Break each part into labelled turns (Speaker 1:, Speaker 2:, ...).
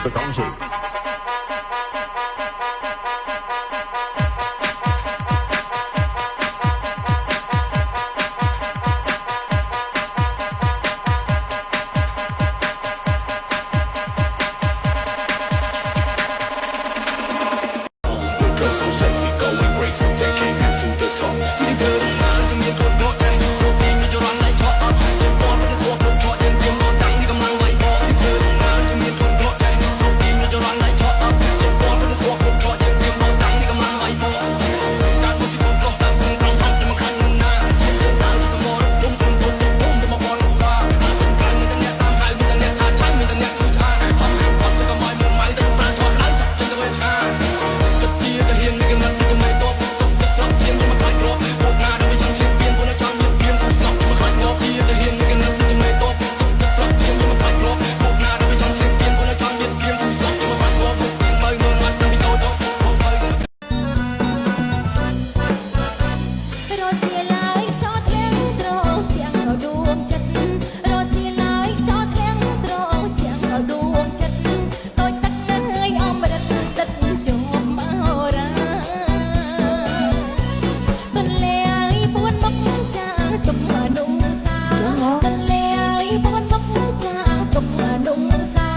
Speaker 1: ទៅកង់សិ
Speaker 2: So sexy, going great, so taking it to the top. Pretty good, to me, good, good, so big, you run like top. Just born with this walk, look for you, you're not done, you come on, like ball. Pretty good, to me, good, good, so big, you run like top. Just born with this walk, look for you, you're not done, you come on, like ball. Got what you go, go, down, boom, come up, and I'm cutting now. Down to the more, boom, boom, boom, boom, boom, I'm on the wall. I'm just gun in the net, I'm high with the net, time in the net, too time. I'm to the my moon, my the brand, talk, I'm to the way time. Just see the hill, nigga, nothing to my top. So that's up, team, you're my fight drop. Walk now, I'm just champion, when I jump, you're being so soft, you're my fight drop. See the hill, nigga, nothing to my top. So that's up, team, you're my fight drop. Walk now, I'm just champion, when I jump, you're being so soft, you're my fight drop. My moon, my the go, go, go, go.
Speaker 3: រស់ស៊ីឡាយចោតធាងត្រង់ជាងដួងចិត្តរស់ស៊ីឡាយចោតធាងត្រង់ជាងដួងចិត្តដូចទឹកហើយអមរិតទឹកជាប់មករ៉ាទន្លេពួនមកចាទុកមនុស្សសាទន្លេពួនមកចាទុកមនុស្សសា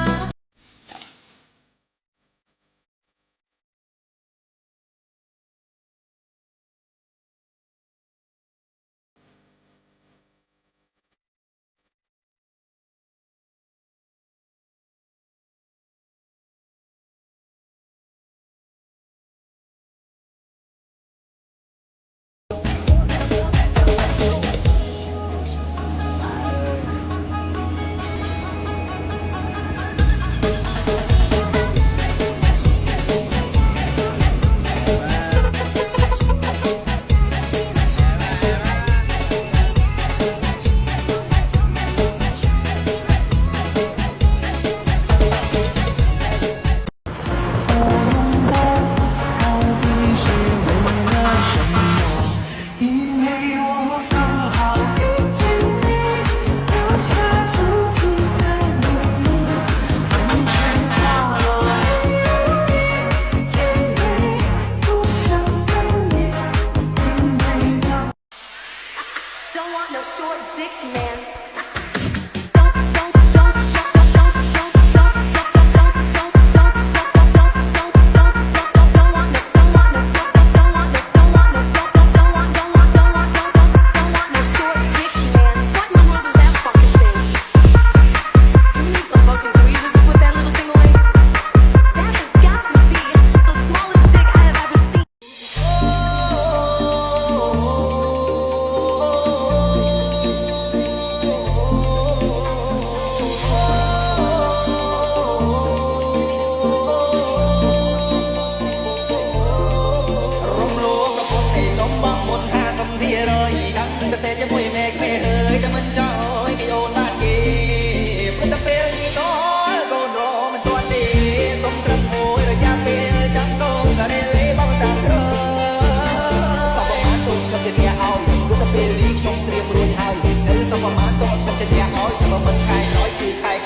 Speaker 4: Don't want no short dick man. Hãy subscribe cho kênh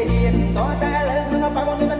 Speaker 4: Ghiền Mì Gõ để không bỏ lỡ những video hấp dẫn